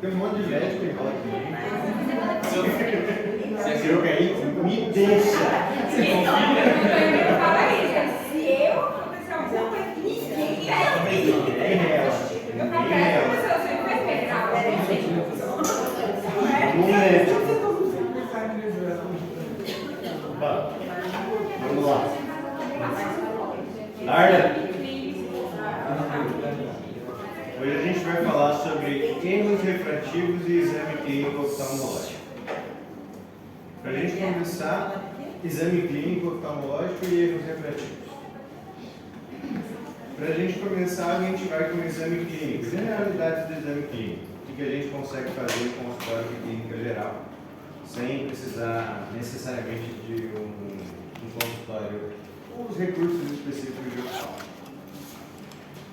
Tem um monte de médico em roda também. Se eu cair, me deixa. Você confia? Eu falo isso. Se eu acontecer alguma coisa, ninguém É ela. Eu falo pra essa pessoa, você não vai pegar. Vamos lá. Arda. Hoje a gente vai falar sobre erros refrativos e exame clínico oftalmológico. Para a gente começar, exame clínico oftalmológico e erros refrativos. Para a gente começar, a gente vai com o exame clínico. Generalidades do exame clínico. O que a gente consegue fazer com o consultório de clínica geral, sem precisar necessariamente de um consultório com os recursos específicos de oftalmo.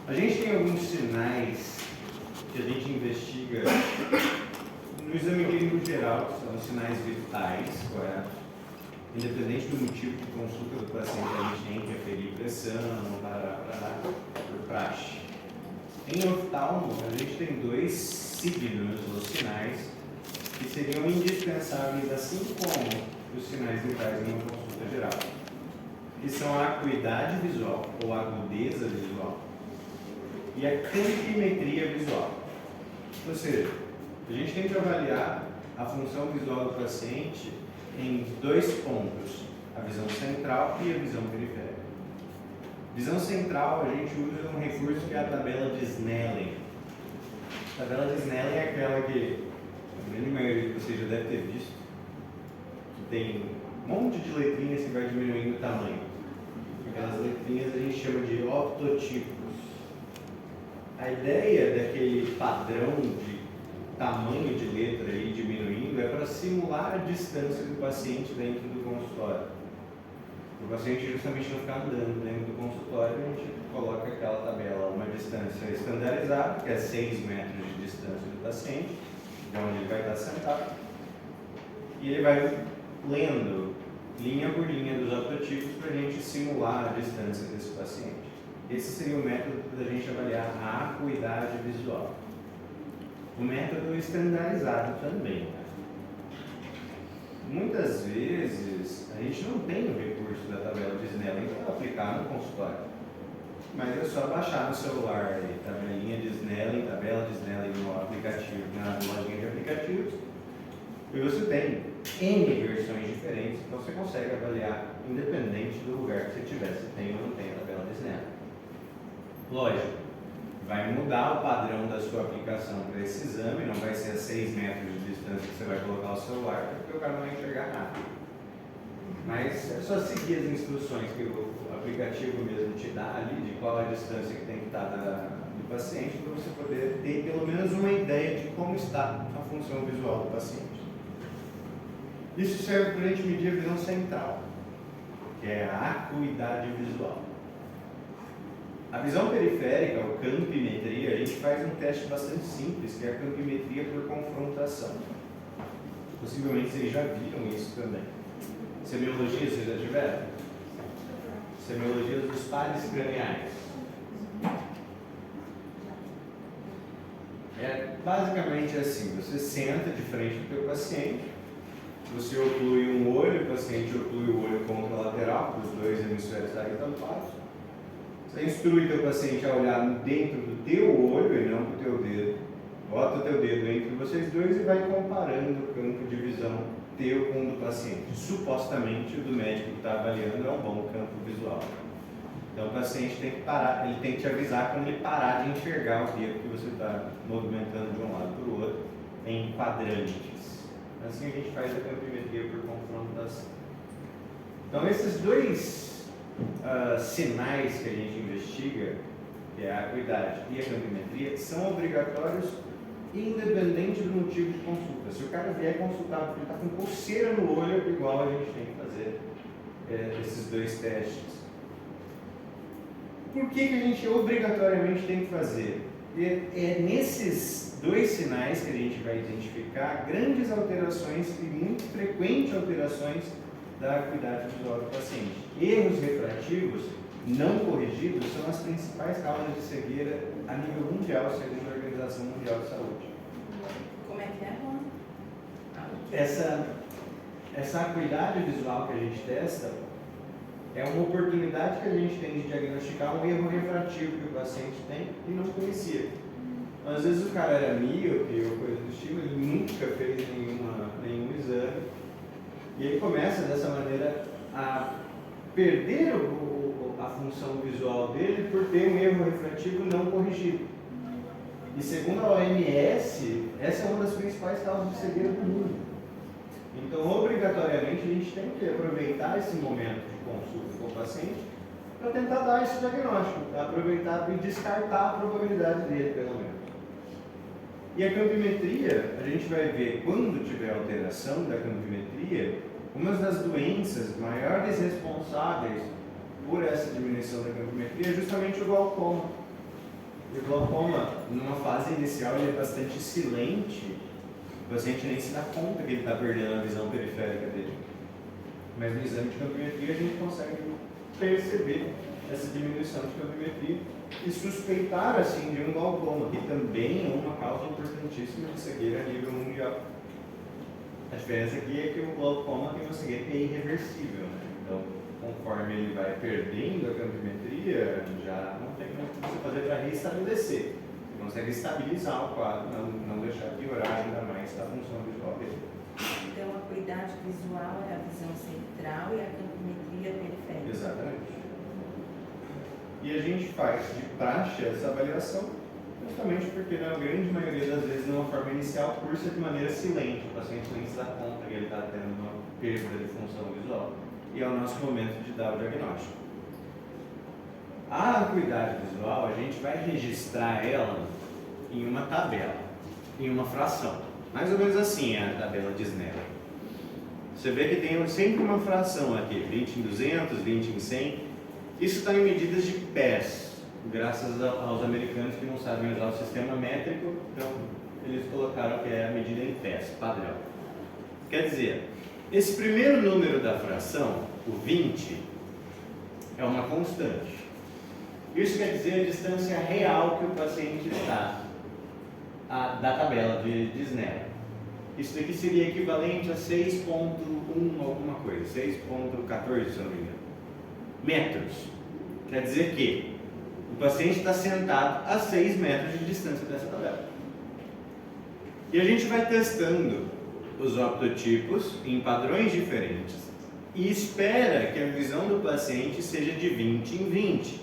A gente tem alguns sinais que a gente investiga no exame clínico geral, que são sinais vitais, correto? Independente do motivo de consulta do paciente, a gente tem que aferir pressão, por praxe. Em oftalmo, a gente tem dois signos ou sinais que seriam indispensáveis, assim como os sinais vitais em uma consulta geral, que são a acuidade visual ou agudeza visual e a campimetria visual. Ou seja, a gente tem que avaliar a função visual do paciente em dois pontos: a visão central e a visão periférica. Visão central, a gente usa um recurso que é a tabela de Snellen. A tabela de Snellen é aquela que a grande maioria de vocês já deve ter visto, que tem um monte de letrinhas que vai diminuindo o tamanho. Aquelas letrinhas a gente chama de optotipos. A ideia daquele padrão de tamanho de letra aí diminuindo é para simular a distância do paciente dentro do consultório. O paciente justamente não ficar andando dentro do consultório, a gente coloca aquela tabela, uma distância estandarizada, que é 6 metros de distância do paciente, de onde ele vai estar sentado, e ele vai lendo linha por linha dos optotipos para a gente simular a distância desse paciente. Esse seria o método da gente avaliar a acuidade visual. O método estandarizado também. Muitas vezes a gente não tem o recurso da tabela de Snellen para aplicar no consultório, mas é só baixar no celular aí, tabelinha de Snellen, tabela de Snellen no aplicativo, na lojinha de aplicativos, e você tem N versões diferentes, então você consegue avaliar independente do lugar que você estiver, se tem ou não tem a tabela de Snellen. Lógico, vai mudar o padrão da sua aplicação para esse exame, não vai ser a 6 metros de distância que você vai colocar o celular, porque o cara não vai enxergar nada. Mas é só seguir as instruções que o aplicativo mesmo te dá ali, de qual a distância que tem que estar do paciente, para você poder ter pelo menos uma ideia de como está a função visual do paciente. Isso serve para a gente medir a visão central, que é a acuidade visual. A visão periférica, ou campimetria, a gente faz um teste bastante simples, que é a campimetria por confrontação. Possivelmente vocês já viram isso também. Semiologia, vocês já tiveram? Semiologia dos pares craniais. É basicamente assim: você senta de frente do teu paciente, você oclui um olho, o paciente oclui o olho contralateral, para os dois hemisférios estarem tampados. Você instrui teu paciente a olhar dentro do teu olho e não para o teu dedo. Bota o teu dedo entre vocês dois e vai comparando o campo de visão teu com o do paciente. Supostamente, o do médico que está avaliando é um bom campo visual. Então, o paciente tem que parar, ele tem que te avisar quando ele parar de enxergar o dedo que você está movimentando de um lado para o outro em quadrantes. Assim a gente faz a campimetria por confrontação. Então, esses dois sinais que a gente investiga, que é a acuidade e a campimetria, são obrigatórios independente do motivo de consulta. Se o cara vier consultar porque ele está com coceira no olho, igual a gente tem que fazer esses dois testes. Por que a gente obrigatoriamente tem que fazer? É nesses dois sinais que a gente vai identificar grandes alterações e muito frequentes alterações da acuidade visual do paciente. Erros refrativos não corrigidos são as principais causas de cegueira a nível mundial, segundo a Organização Mundial de Saúde. essa acuidade visual que a gente testa é uma oportunidade que a gente tem de diagnosticar um erro refrativo que o paciente tem e não conhecia. Às vezes o cara era míope ou coisa do tipo, ele nunca fez nenhum exame e ele começa dessa maneira a perder a função visual dele por ter um erro refrativo não corrigido. E segundo a OMS, essa é uma das principais causas de cegueira do mundo. Então, obrigatoriamente, a gente tem que aproveitar esse momento de consulta com o paciente para tentar dar esse diagnóstico, aproveitar e descartar a probabilidade dele, pelo menos. E a campimetria, a gente vai ver, quando tiver alteração da campimetria, uma das doenças maiores responsáveis por essa diminuição da campimetria é justamente o glaucoma. E o glaucoma, numa fase inicial, ele é bastante silente, o paciente nem se dá conta que ele está perdendo a visão periférica dele. Mas no exame de campimetria a gente consegue perceber essa diminuição de campimetria e suspeitar assim de um glaucoma, que também é uma causa importantíssima de cegueira a nível mundial. A diferença aqui é que o glaucoma tem uma cegueira que é irreversível, né? Então, conforme ele vai perdendo a campimetria, já não tem mais o que você fazer para reestabelecer. Você consegue estabilizar o quadro, não deixar piorar ainda mais a função visual dele. Então, a acuidade visual é a visão central e a campimetria periférica. Exatamente. E a gente faz de praxe essa avaliação justamente porque, na grande maioria das vezes, numa forma inicial, por ser de maneira silente, o paciente nem se dá conta que ele está tendo uma perda de função visual. E é o nosso momento de dar o diagnóstico. A acuidade visual, a gente vai registrar ela em uma tabela, em uma fração. Mais ou menos assim é a tabela de Snellen. Você vê que tem sempre uma fração aqui, 20 em 200, 20 em 100. Isso está em medidas de pés, graças aos americanos que não sabem usar o sistema métrico, então eles colocaram que é a medida em pés, padrão. Quer dizer, esse primeiro número da fração, o 20, é uma constante. Isso quer dizer a distância real que o paciente está da tabela de Snellen. Isso daqui seria equivalente a 6,1 alguma coisa, 6,14 se eu não me engano. Metros. Quer dizer que o paciente está sentado a 6 metros de distância dessa tabela. E a gente vai testando os optotipos em padrões diferentes e espera que a visão do paciente seja de 20 em 20.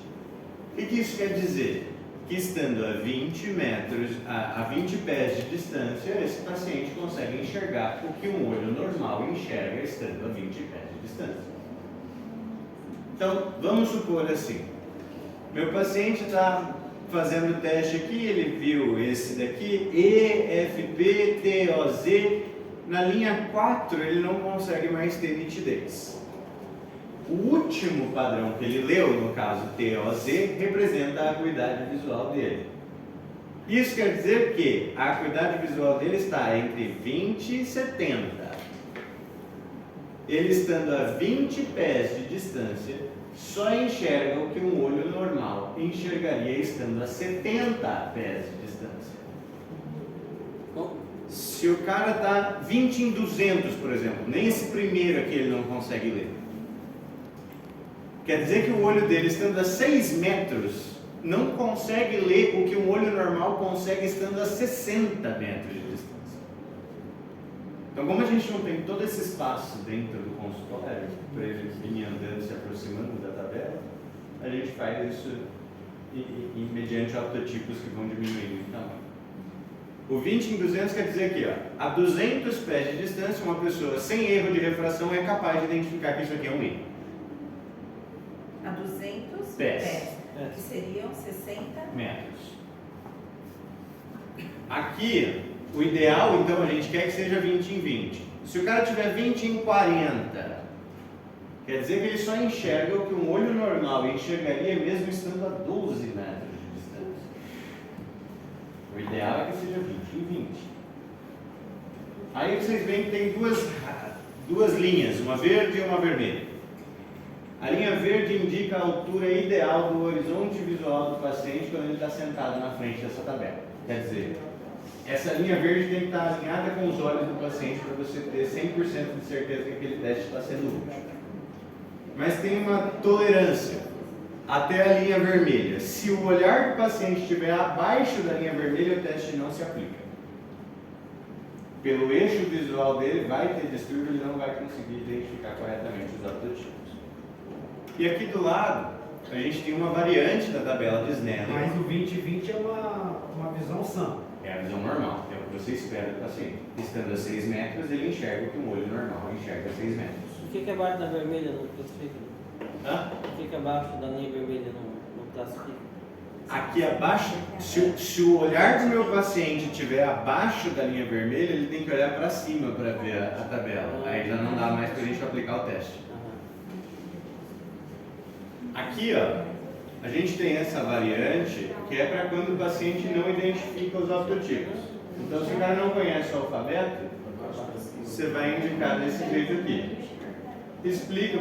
O que isso quer dizer? Que estando a 20 metros, a 20 pés de distância, esse paciente consegue enxergar o que um olho normal enxerga estando a 20 pés de distância. Então, vamos supor assim, meu paciente está fazendo o teste aqui, ele viu esse daqui, EFP-TOZ, na linha 4 ele não consegue mais ter nitidez. O último padrão que ele leu, no caso TOZ, representa a acuidade visual dele. Isso quer dizer que a acuidade visual dele está entre 20 e 70. Ele estando a 20 pés de distância, só enxerga o que um olho normal enxergaria estando a 70 pés de distância. Se o cara está 20 em 200, por exemplo, nem esse primeiro aqui ele não consegue ler. Quer dizer que o olho dele, estando a 6 metros, não consegue ler o que um olho normal consegue estando a 60 metros de distância. Então, como a gente não tem todo esse espaço dentro do consultório, para ele vir andando, se aproximando da tabela, a gente faz isso mediante optotipos que vão diminuindo o tamanho. O 20 em 200 quer dizer aqui, ó, a 200 pés de distância, uma pessoa sem erro de refração é capaz de identificar que isso aqui é um erro. A 200 pés, que seriam 60 metros. Aqui, o ideal, então, a gente quer que seja 20 em 20. Se o cara tiver 20 em 40, quer dizer que ele só enxerga o que um olho normal enxergaria mesmo estando a 12 metros de distância. O ideal é que seja 20 em 20. Aí vocês veem que tem duas linhas, uma verde e uma vermelha. A linha verde indica a altura ideal do horizonte visual do paciente quando ele está sentado na frente dessa tabela. Quer dizer, Essa linha verde tem que estar alinhada com os olhos do paciente para você ter 100% de certeza que aquele teste está sendo útil. Mas tem uma tolerância até a linha vermelha. Se o olhar do paciente estiver abaixo da linha vermelha, o teste não se aplica. Pelo eixo visual dele, vai ter distúrbio, ele não vai conseguir identificar corretamente os aptotipos. E aqui do lado, a gente tem uma variante da tabela de Snellen. Mas o 20/20 é uma visão sã. É a visão normal, é o que você espera do paciente. Estando a 6 metros, ele enxerga o que um olho normal enxerga a 6 metros. O que abaixo da vermelha não classifica? Hã? O que abaixo da linha vermelha não classifica? Aqui abaixo, se o olhar do meu paciente estiver abaixo da linha vermelha, ele tem que olhar para cima para ver a tabela. Aí já não dá mais para a gente aplicar o teste. Aqui, ó, a gente tem essa variante que é para quando o paciente não identifica os aptotipos. Então, se o cara não conhece o alfabeto, você vai indicar desse jeito aqui. Explica,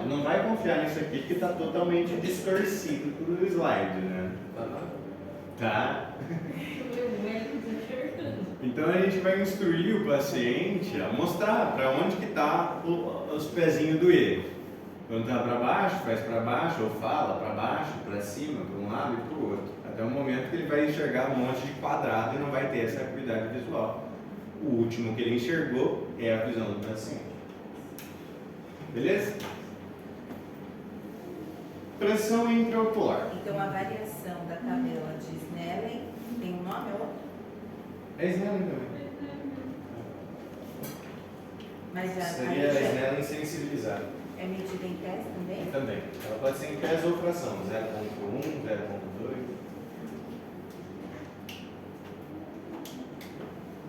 não vai confiar nisso aqui que está totalmente distorcido por slide, né? Tá? Então a gente vai instruir o paciente a mostrar para onde que está os pezinhos do erro. Quando está para baixo, faz para baixo, ou fala para baixo, para cima, para um lado e para o outro. Até o momento que ele vai enxergar um monte de quadrado e não vai ter essa acuidade visual. O último que ele enxergou é a visão do paciente. Beleza? Pressão intraocular. Então a variação da tabela de Snellen tem um nome ou outro? É Snellen também. Mas Seria a Snellen sensibilizada. é medida em pés também? Também. Ela pode ser em pés ou fração, 0,1, 0,2.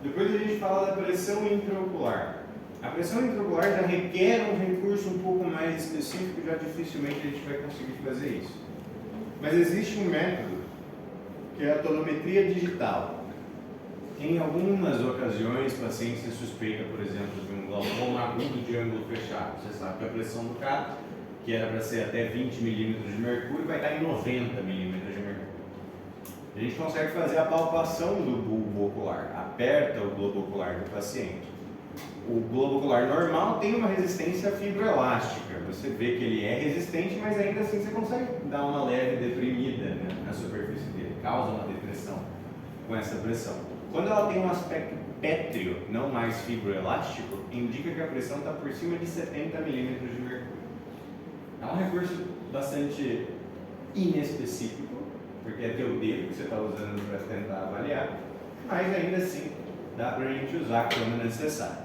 Depois a gente fala da pressão intraocular. A pressão intraocular já requer um recurso um pouco mais específico, já dificilmente a gente vai conseguir fazer isso. Mas existe um método que é a tonometria digital. Em algumas ocasiões, pacientes se suspeita, por exemplo, de um glaucoma agudo de ângulo fechado. Você sabe que a pressão do cara, que era para ser até 20 milímetros de mercúrio, vai estar em 90 milímetros de mercúrio. A gente consegue fazer a palpação do bulbo ocular, aperta o globo ocular do paciente. O globo ocular normal tem uma resistência fibroelástica. Você vê que ele é resistente, mas ainda assim você consegue dar uma leve deprimida, né, na superfície dele. Causa uma depressão com essa pressão. Quando ela tem um aspecto pétreo, não mais fibroelástico, indica que a pressão está por cima de 70 milímetros de mercúrio. É um recurso bastante inespecífico, porque é teu dedo que você está usando para tentar avaliar, mas ainda assim dá para a gente usar quando necessário.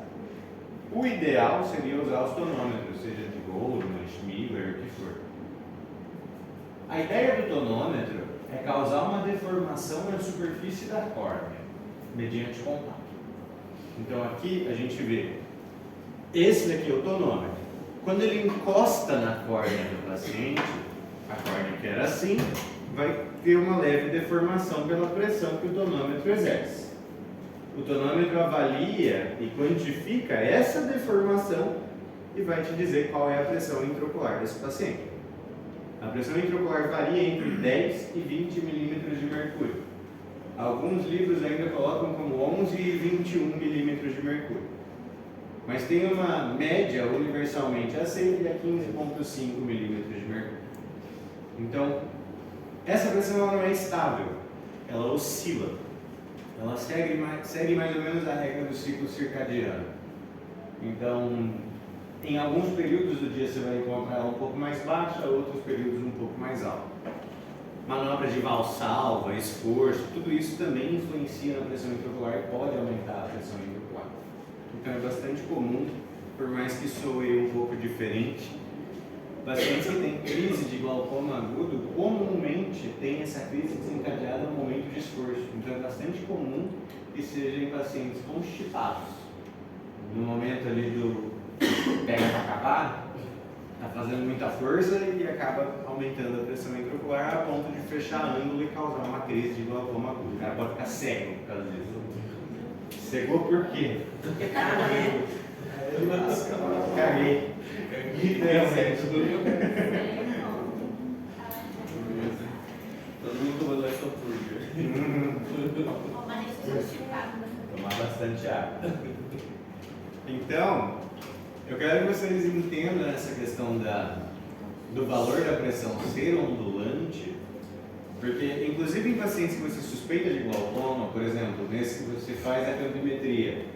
O ideal seria usar os tonômetros, seja de Goldman, Schmiller, o que for. A ideia do tonômetro é causar uma deformação na superfície da córnea, mediante contato. Então aqui a gente vê, esse daqui é o tonômetro. Quando ele encosta na córnea do paciente, a córnea que era assim, vai ter uma leve deformação pela pressão que o tonômetro exerce. O tonômetro avalia e quantifica essa deformação e vai te dizer qual é a pressão intraocular desse paciente. A pressão intraocular varia entre 10 e 20 milímetros de mercúrio. Alguns livros ainda colocam como 11 e 21 milímetros de mercúrio. Mas tem uma média universalmente aceita de 15,5 milímetros de mercúrio. Então, essa pressão ela não é estável, ela oscila. Ela segue mais ou menos a regra do ciclo circadiano. Então, em alguns períodos do dia você vai encontrar ela um pouco mais baixa, outros períodos um pouco mais alta. Manobras de valsalva, esforço, tudo isso também influencia na pressão intraocular e pode aumentar a pressão intraocular. Então é bastante comum, por mais que soe um pouco diferente, pacientes que têm crise de glaucoma agudo comumente têm essa crise desencadeada no momento de esforço. Então é bastante comum que sejam em pacientes constipados. No momento ali do pega para acabar, está fazendo muita força e acaba aumentando a pressão intraocular a ponto de fechar ângulo e causar uma crise de glaucoma agudo. O cara pode ficar cego por causa disso. Cegou por quê? Caguei. Todo mundo mandou essa Mas isso é justificado. bastante água. Então, eu quero que vocês entendam essa questão do valor da pressão ser ondulante, porque, inclusive, em pacientes que você suspeita de glaucoma, por exemplo, nesse que você faz a campimetria,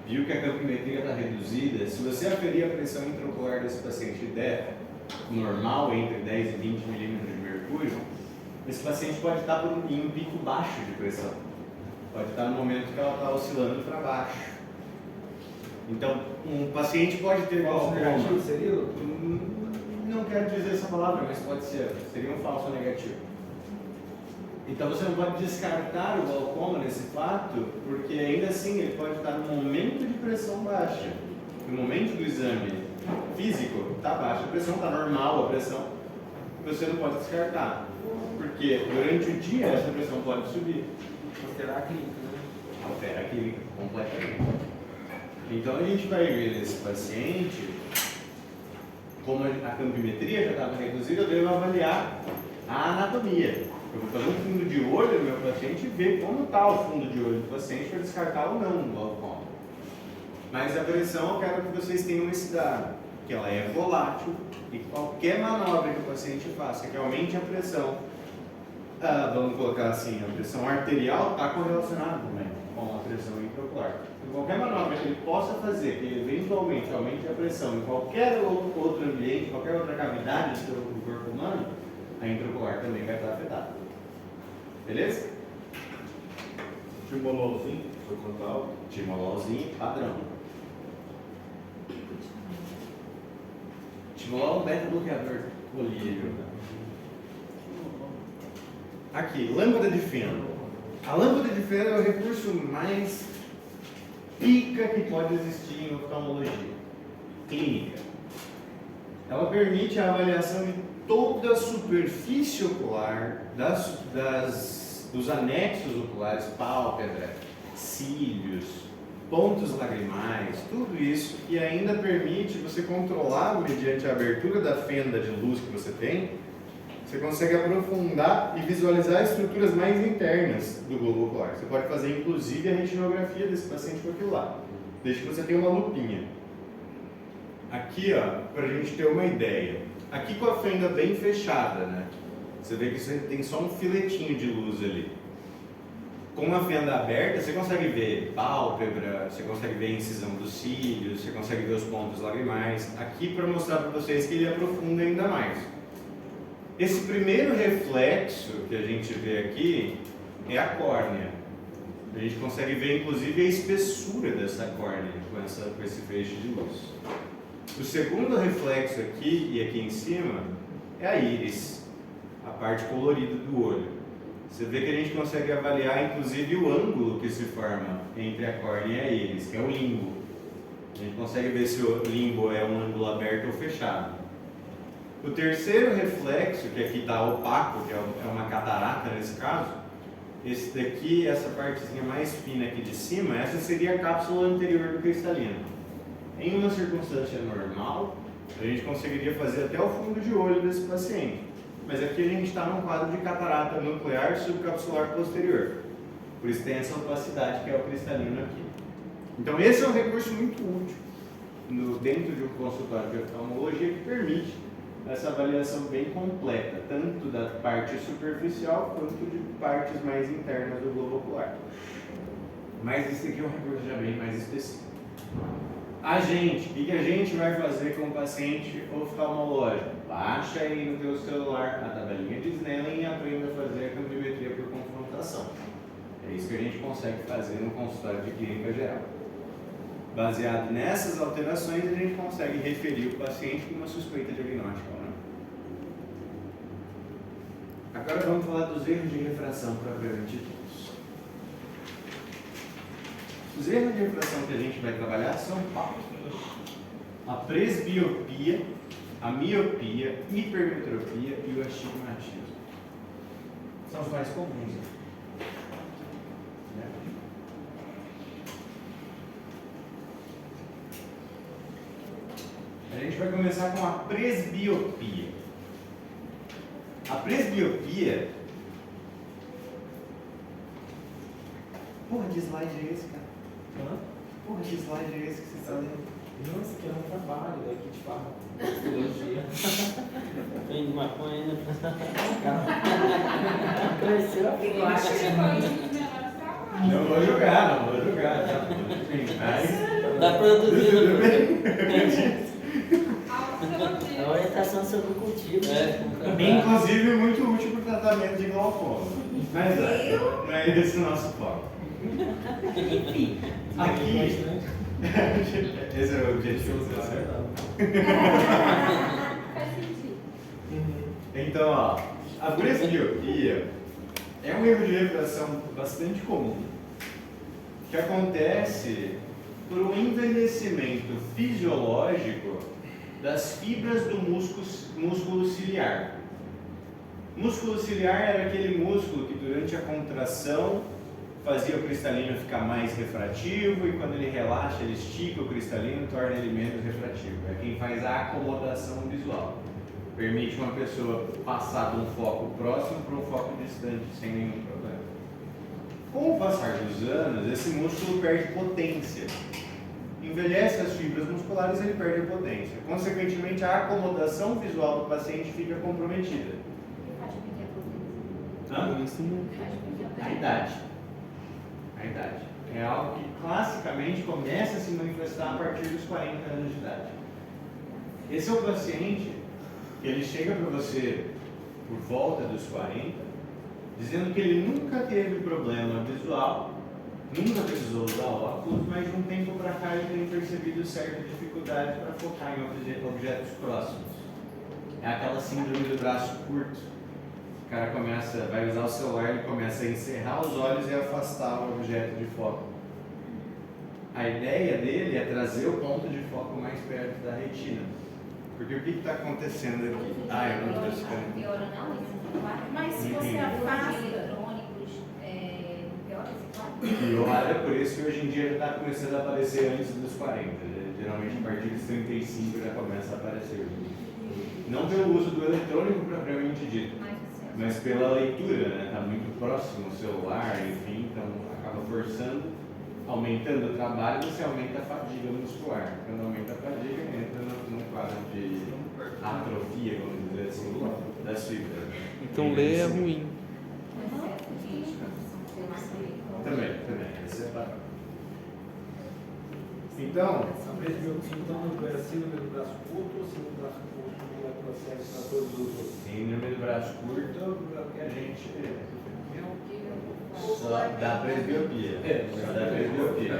viu que a campimetria está reduzida, se você aferir a pressão intraocular desse paciente der normal, entre 10 e 20 milímetros de mercúrio, esse paciente pode estar em um pico baixo de pressão. Pode estar no momento que ela está oscilando para baixo. Então, um paciente pode ter Falso negativo glaucoma. seria? Não quero dizer essa palavra, mas pode ser. Seria um falso negativo. Então você não pode descartar o glaucoma nesse fato, porque ainda assim ele pode estar no momento de pressão baixa. No momento do exame físico, está baixa a pressão, está normal a pressão, você não pode descartar. Porque durante o dia essa pressão pode subir. Alterar a clínica, né? Altera a clínica completamente. Então a gente vai ver nesse paciente, como a campimetria já estava reduzida, eu devo avaliar a anatomia. Eu vou fazer um fundo de olho no meu paciente e ver como está o fundo de olho do paciente para descartar ou não o glaucoma. Mas a pressão eu quero que vocês tenham esse dado, que ela é volátil e qualquer manobra que o paciente faça que aumente a pressão, vamos colocar assim, a pressão arterial está correlacionada também com a pressão intraocular. Então, qualquer manobra que ele possa fazer que eventualmente aumente a pressão em qualquer outro ambiente, qualquer outra cavidade do corpo humano, a intraocular também vai estar afetada. Beleza? Timololzinho, foi contar. Timololzinho padrão. Timolol é um beta-bloqueador colírio. Aqui, lâmpada de feno. A lâmpada de feno é o recurso mais pica que pode existir em oftalmologia clínica. Ela permite a avaliação de toda a superfície ocular, dos anexos oculares, pálpebra, cílios, pontos lagrimais, tudo isso, e ainda permite você controlar, mediante a abertura da fenda de luz que você tem, você consegue aprofundar e visualizar estruturas mais internas do globo ocular. Você pode fazer, inclusive, a retinografia desse paciente com aquilo lá, desde que você tenha uma lupinha. Aqui, ó, para a gente ter uma ideia, aqui com a fenda bem fechada, né? Você vê que você tem só um filetinho de luz ali. Com a fenda aberta, você consegue ver pálpebra, você consegue ver a incisão dos cílios, você consegue ver os pontos lagrimais. Aqui para mostrar para vocês que ele aprofunda ainda mais. Esse primeiro reflexo que a gente vê aqui é a córnea. A gente consegue ver inclusive a espessura dessa córnea com esse feixe de luz. O segundo reflexo aqui e aqui em cima é a íris, a parte colorida do olho. Você vê que a gente consegue avaliar inclusive o ângulo que se forma entre a córnea e a íris, que é o limbo. A gente consegue ver se o limbo é um ângulo aberto ou fechado. O terceiro reflexo, que aqui está opaco, que é uma catarata nesse caso, esse daqui, essa partezinha mais fina aqui de cima, essa seria a cápsula anterior do cristalino. Em uma circunstância normal, a gente conseguiria fazer até o fundo de olho desse paciente. Mas aqui a gente está num quadro de catarata nuclear subcapsular posterior. Por isso tem essa opacidade que é o cristalino aqui. Então esse é um recurso muito útil dentro de um consultório de oftalmologia que permite essa avaliação bem completa, tanto da parte superficial quanto de partes mais internas do globo ocular. Mas esse aqui é um recurso já bem mais específico. O que a gente vai fazer com o paciente oftalmológico? Baixa aí no teu celular a tabelinha de Snellen e aprenda a fazer a campimetria por confrontação. É isso que a gente consegue fazer no consultório de clínica geral. Baseado nessas alterações, a gente consegue referir o paciente com uma suspeita diagnóstica ou não. Agora vamos falar dos erros de refração propriamente ditos. Os erros de refração que a gente vai trabalhar são quatro: a presbiopia, a miopia, hipermetropia e o astigmatismo. São os mais comuns. Né? A gente vai começar com a presbiopia. A presbiopia... Porra, que slide é esse, cara? Porra, que slide é esse que você está lendo? Nossa, que é um trabalho daqui de farra. Psicologia. Tem de maconha, né? Cresceu aqui, eu Eu acho acho. que ele foi um dos melhores trabalhos. Não vou julgar, não vou julgar. Tá? Enfim, mas... Dá produzido. Tudo bem? A orientação sobre o cultivo. Inclusive muito útil para o tratamento de glaucoma. Mas não é esse o nosso foco. Enfim. Aqui, esse é o objetivo, tá certo? Faz sentido. Então, ó, a presbiopia é um erro de refração bastante comum que acontece por um envelhecimento fisiológico das fibras do músculo ciliar. Músculo ciliar era aquele músculo que durante a contração fazia o cristalino ficar mais refrativo e quando ele relaxa, ele estica o cristalino e torna ele menos refrativo. É quem faz a acomodação visual. Permite uma pessoa passar de um foco próximo para um foco distante sem nenhum problema. Com o passar dos anos, esse músculo perde potência. Envelhece as fibras musculares e ele perde a potência. Consequentemente, a acomodação visual do paciente fica comprometida. Hã? A idade. A idade. É algo que classicamente começa a se manifestar a partir dos 40 anos de idade. Esse é o paciente que ele chega para você por volta dos 40, dizendo que ele nunca teve problema visual, nunca precisou usar óculos, mas de um tempo para cá ele tem percebido certa dificuldade para focar em objetos próximos. É aquela síndrome do braço curto. O cara vai usar o celular, ele começa a encerrar os olhos e afastar o objeto de foco. A ideia dele é trazer o ponto de foco mais perto da retina. Porque o que está acontecendo aqui? Eu não estou ficando. Piora não, esse quadro. Mas se você De afasta. eletrônicos, piora esse quadro? Pior, é por isso que hoje em dia já está começando a aparecer antes dos 40. Geralmente a partir dos 35 já começa a aparecer. Não pelo uso do eletrônico propriamente dito, mas pela leitura, né? Está muito próximo ao celular, enfim, então acaba forçando, aumentando o trabalho, você aumenta a fadiga muscular. Quando aumenta a fadiga, entra no quadro de atrofia, vamos dizer assim, das fibras. Então ler é ruim. Também, esse é padrão. Então, A presbiopia então é síndrome do braço curto ou síndrome do braço curto não é processo para todos os outros? síndrome do braço curto é o que a gente só dá presbiopia. Só dá presbiopia.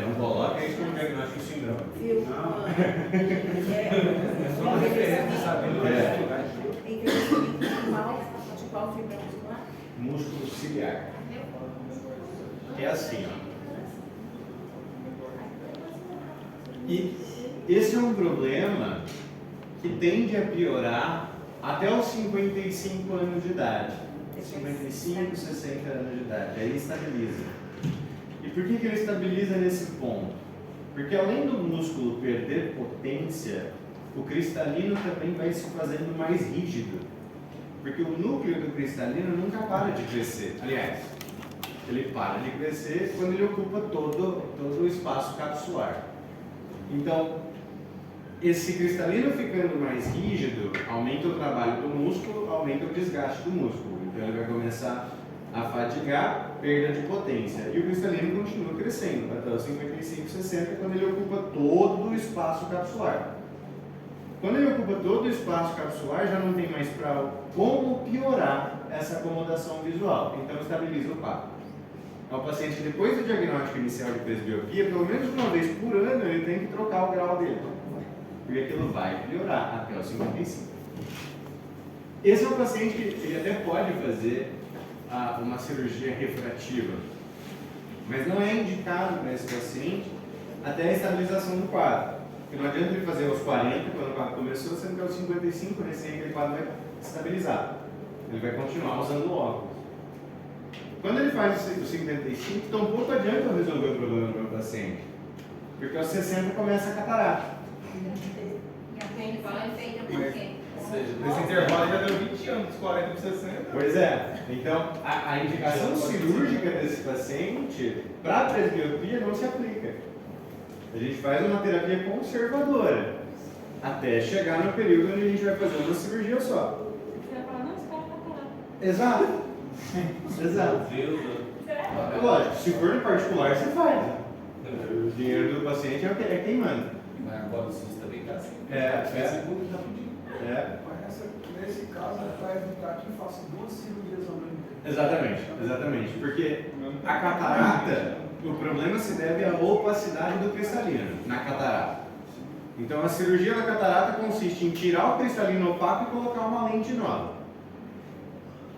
Não coloca isso como diagnóstico síndrome. Viu? Não. É só uma referência, sabe? Envelhecimento de qual fibra muscular? Músculo ciliar. Que é assim, ó. E esse é um problema que tende a piorar até os 55 anos de idade. 55, 60 anos de idade. Aí estabiliza. E por que ele estabiliza nesse ponto? Porque além do músculo perder potência, o cristalino também vai se fazendo mais rígido. Porque o núcleo do cristalino nunca para de crescer. Aliás, ele para de crescer quando ele ocupa todo o espaço capsular. Então, esse cristalino ficando mais rígido, aumenta o trabalho do músculo, aumenta o desgaste do músculo. Então ele vai começar a fadigar, perda de potência. E o cristalino continua crescendo até os 55, 60, quando ele ocupa todo o espaço capsular. Quando ele ocupa todo o espaço capsular, já não tem mais como piorar essa acomodação visual. Então estabiliza o quadro. O paciente, depois do diagnóstico inicial de presbiopia, pelo menos uma vez por ano, ele tem que trocar o grau dele. Porque aquilo vai piorar até os 55. Esse é um paciente que ele até pode fazer uma cirurgia refrativa, mas não é indicado para esse paciente até a estabilização do quadro. Porque não adianta ele fazer aos 40, quando o quadro começou, sendo que aos 55, recém aquele quadro vai estabilizar. Ele vai continuar usando óculos. Quando ele faz os 55, tão pouco adianta eu resolver o problema do meu paciente. Porque aos 60 começa a catarata. E a pele vai feita por quê? Nesse intervalo já deu 20 anos, 40 para 60. Pois é. Então, a indicação cirúrgica desse paciente para presbiopia não se aplica. A gente faz uma terapia conservadora até chegar no período onde a gente vai fazer uma cirurgia só. Você vai falar, não, esse cara tá calado. Exato. Exato. É lógico, se for no particular, você faz. O dinheiro do paciente é quem manda. Mas agora o SUS também está assim. Facebook está pedindo. Mas nesse caso, para evitar que faça 2 cirurgias ao mesmo tempo. Exatamente. Porque a catarata, o problema se deve à opacidade do cristalino na catarata. Então a cirurgia da catarata consiste em tirar o cristalino opaco e colocar uma lente nova.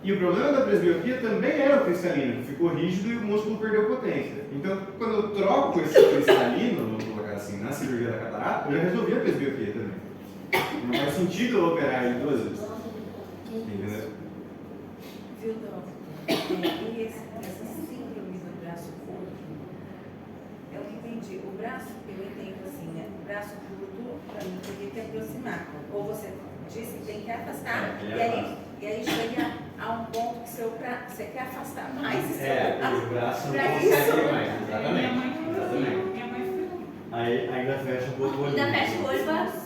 E o problema da presbiopia também era o cristalino, que ficou rígido e o músculo perdeu potência. Então, quando eu troco esse cristalino, vamos colocar assim, na cirurgia da catarata, eu já resolvi a presbiopia também. Não faz sentido eu operar ele 2 vezes. Entendeu? Viu, Dom? E essa síndrome do braço curto, eu não entendi. O braço, eu entendo assim, né? O braço curto, para mim, teria que aproximar. Ou você disse que tem que afastar. E aí chega a um ponto que você quer afastar mais o seu braço. O braço não Pra consegue isso. mais. Minha mãe Exatamente. foi assim, minha mãe foi. Aí ainda fecha um pouco o olho. Ainda fecha o olho, mas...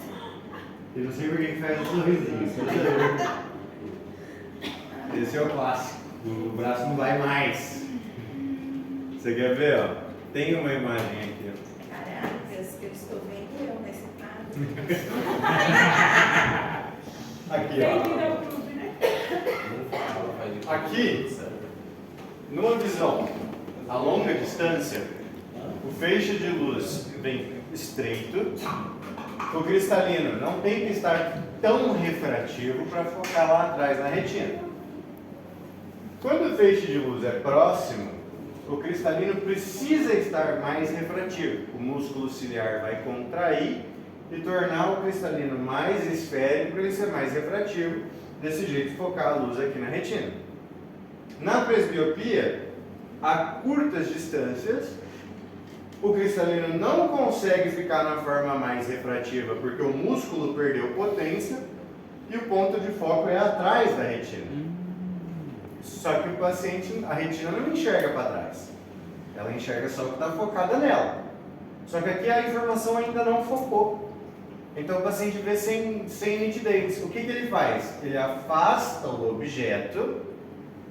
Eu não sei por que faz um sorrisinho. Esse é o clássico. O braço não vai mais. Você quer ver, ó? Tem uma imagem aqui, ó. Caracas, eu estou vendo eu nesse quadro. Aqui, Bem-vindo ó. ao clube, né? Aqui, numa visão a longa distância, o feixe de luz vem estreito. O cristalino não tem que estar tão refrativo para focar lá atrás na retina. Quando o feixe de luz é próximo, o cristalino precisa estar mais refrativo. O músculo ciliar vai contrair e tornar o cristalino mais esférico para ele ser mais refrativo, desse jeito focar a luz aqui na retina. Na presbiopia, a curtas distâncias, o cristalino não consegue ficar na forma mais refrativa porque o músculo perdeu potência e o ponto de foco é atrás da retina. Só que o paciente, a retina não enxerga para trás, ela enxerga só o que está focada nela. Só que aqui a informação ainda não focou. Então o paciente vê sem nitidez. O que ele faz? Ele afasta o objeto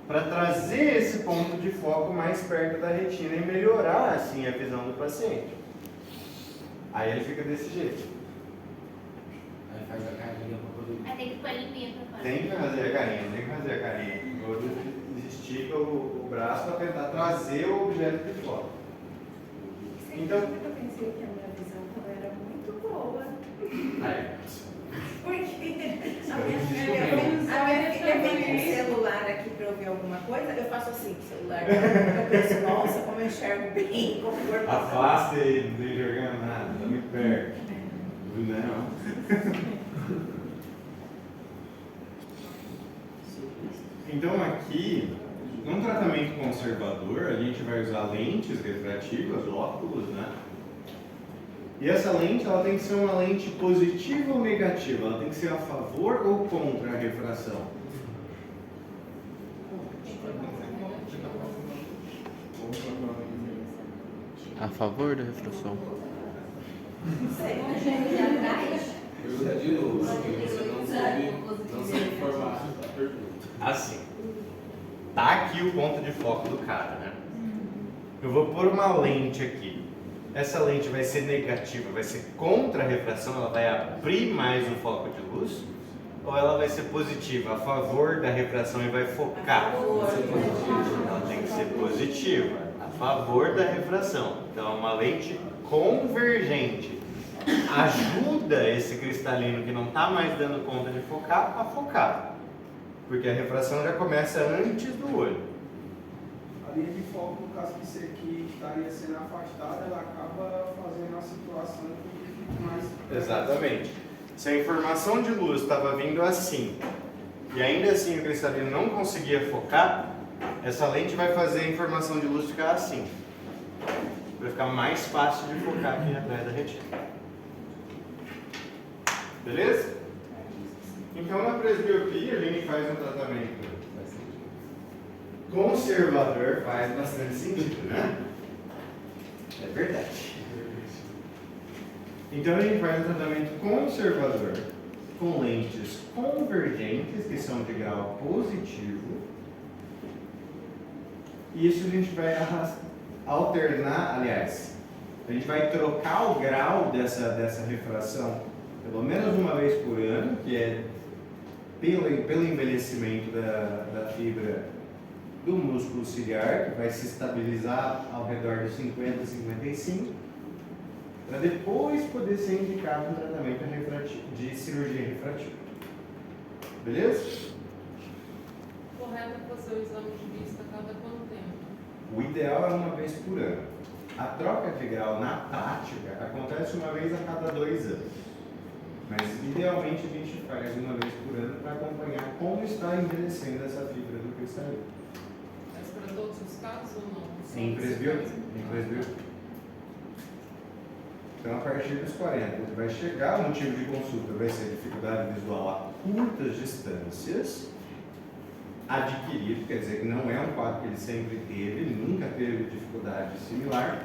para trazer esse ponto de foco mais perto da retina e melhorar assim a visão do paciente. Aí ele fica desse jeito. Aí faz a carinha para poder. Aí tem que pôr limpinha pra fora. Tem que fazer a carinha. Estica o braço para tentar trazer o objeto de foco. Então, Eu pensei que a minha visão não era muito boa. aí. Porque a minha filha vem com o celular aqui para eu ver alguma coisa, eu faço assim com o celular. Eu penso, nossa, como eu enxergo bem, confortável. Afasta ele, não tem jogando nada, tá muito perto. Não. Então aqui, num tratamento conservador, a gente vai usar lentes refrativas, óculos, né? E essa lente, ela tem que ser uma lente positiva ou negativa? Ela tem que ser a favor ou contra a refração? A favor da refração. Não sei. Pergunta de novo, porque você não soube informar a pergunta. Assim, tá aqui o ponto de foco do cara, né? Eu vou pôr uma lente aqui. Essa lente vai ser negativa, vai ser contra a refração, ela vai abrir mais o foco de luz? Ou ela vai ser positiva, a favor da refração e vai focar? Ela tem que ser positiva, a favor da refração. Então, é uma lente convergente. Ajuda esse cristalino que não está mais dando conta de focar a focar. Porque a refração já começa antes do olho. A linha de foco, no caso que estaria sendo afastada, ela acaba fazendo a situação que fica mais... Exatamente. Se a informação de luz estava vindo assim, e ainda assim o cristalino não conseguia focar, essa lente vai fazer a informação de luz ficar assim. Vai ficar mais fácil de focar aqui atrás da retina. Beleza? Então, na presbiopia, a gente faz um tratamento conservador, faz bastante sentido, né? É verdade. Então, a gente faz um tratamento conservador com lentes convergentes, que são de grau positivo. E isso a gente vai alternar, aliás, a gente vai trocar o grau dessa refração pelo menos uma vez por ano, que é pelo envelhecimento da fibra do músculo ciliar, que vai se estabilizar ao redor de 50 a 55, para depois poder ser indicado um tratamento de cirurgia refrativa. Beleza? Correto é fazer o exame de vista a cada quanto tempo? O ideal é uma vez por ano. A troca de grau na prática acontece uma vez a cada 2 anos. Mas idealmente a gente faz uma vez por ano para acompanhar como está envelhecendo essa fibra do cristalino. Mas para todos os casos ou não? Em presbiopia. Então, a partir dos 40, vai chegar, o motivo de consulta vai ser dificuldade visual a curtas distâncias, adquirido, quer dizer que não é um quadro que ele sempre teve, ele nunca teve dificuldade similar,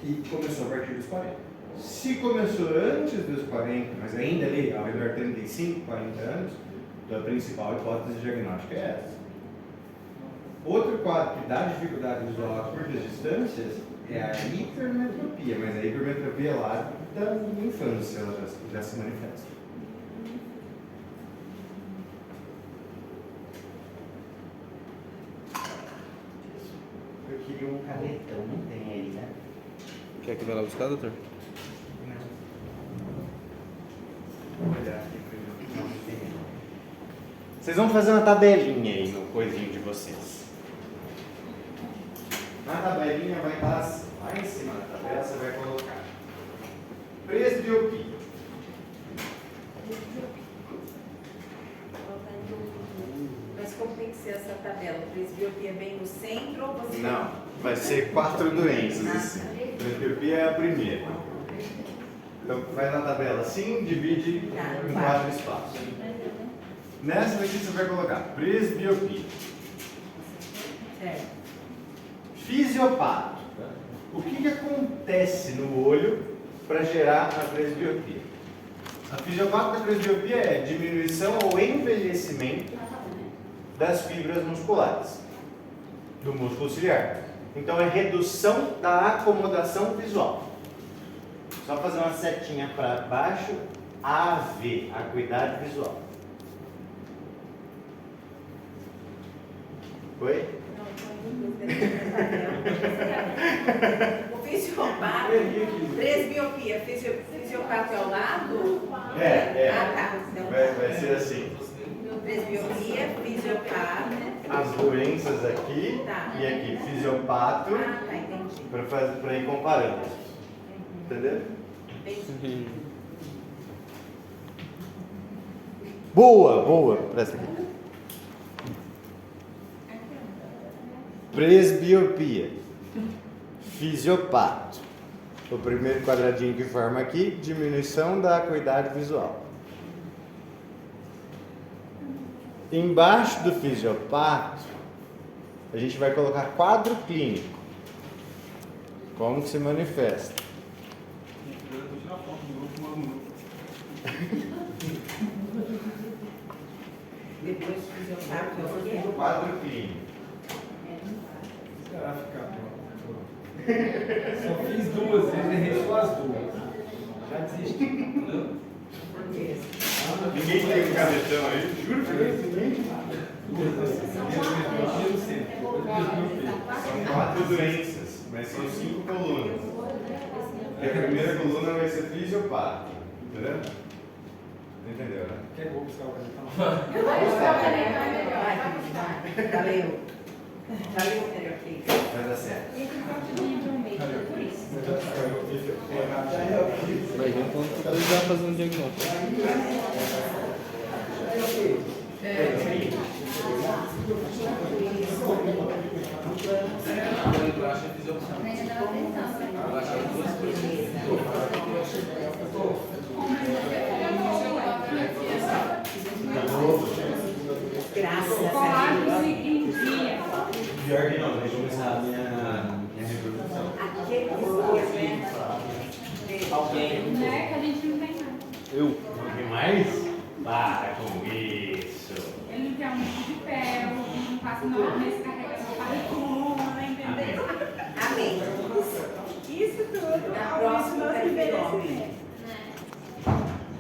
e começou a partir dos 40. Se começou antes dos 40, mas ainda ali, ao redor de 35, 40 anos, então a principal hipótese diagnóstica é essa. Outro quadro que dá dificuldade visual a curtas distâncias é a hipermetropia, mas a hipermetropia lá da infância ela já se manifesta. Eu queria um canetão, não tem aí, né? Quer que vá lá buscar, doutor? Vou olhar aqui pra não tem. Vocês vão fazer uma tabelinha aí no coisinho de vocês. Na tabelinha vai estar assim, lá em cima da tabela você vai colocar presbiopia. Mas como tem que ser essa tabela? Presbiopia bem no centro ou você... Não, vai ser 4 doenças assim. Presbiopia é a primeira. Então vai na tabela assim, divide em 4 espaços. Nessa daqui você vai colocar presbiopia. Certo. Fisiopato. O que acontece no olho para gerar a presbiopia? A fisiopato da presbiopia é diminuição ou envelhecimento das fibras musculares do músculo ciliar. Então é redução da acomodação visual. Só fazer uma setinha para baixo, AV, acuidade visual. Oi? O fisiopato, presbiopia, fisiopato é ao lado? É. Ah, tá. Então, Vai ser assim. presbiopia, fisiopato. As doenças aqui Tá. e aqui, fisiopato, Ah, tá, entendi. para ir comparando. Entendeu? Entendi. Boa, presta aqui. Presbiopia, fisiopato. O primeiro quadradinho que forma aqui, diminuição da acuidade visual. Embaixo do fisiopato, a gente vai colocar quadro clínico. Como que se manifesta? Depois fisiopato é o quê? Quadro clínico. Será ficar Só fiz 2, ele errei só as 2. Já desisti. Ninguém tem um canetão aí? Juro que ninguém. São 4 doenças, mas são 5 colunas. E a primeira coluna vai ser fisiopato. Entendeu? Entendeu, né? Quer vou buscar o canetão? Eu vou buscar o canetão, é melhor. Valeu. Valeu, Terapia. Vai dar certo. E aqui continua para o meio, por isso. Vai vir quando tu já fazer um diagnóstico. Relaxa a fisiopatia. Relaxa as duas coisas. Coloca em dia. Pior que não, deixa eu começar a minha reprodução. Aquele dias, né? Alguém. Né? Que a gente não tem mais. Eu. Não tem mais? Para com isso. Ele não tem um de pé, não passa na mesa, carrega só para com, entendeu? Amém. Isso tudo. Na ao próxima nosso vai ter homem. envelhecimento.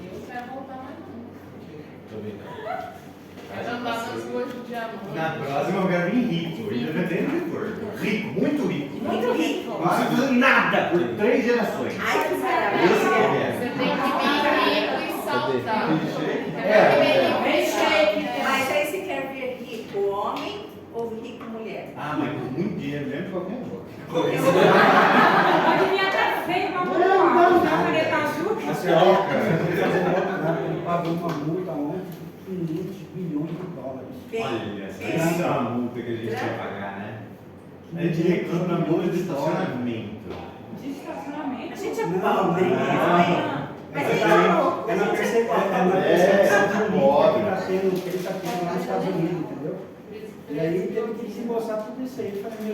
Eu quero voltar mais não. Tô vendo. Quero andar nas ruas de diamante. Na próxima eu quero vir rico, independente de cor. Rico, muito rico. Muito rico. Não precisa fazer nada por 3 gerações. Ai, que Esse maravilha. que eu Você quero. tem que vir rico e saudável. Mas aí você quer ver rico homem ou rico mulher? Ah, mas com muito dinheiro mesmo de qualquer um. Pode vir até feio, vamos lá. Na caneta azul. A senhora ele pagou uma multa ontem de 500 bilhões de dólares. Olha, essa é a multa que a gente vai pagar, né? A gente reclama na multa de estacionamento. De estacionamento. A gente é Não, pobre, não, né? Mas ele é louco. É na A gente é percepção pobre. que ele está tendo lá nos Estados Unidos, entendeu? E aí teve que se mostrar tudo isso aí. Eu falei, meu,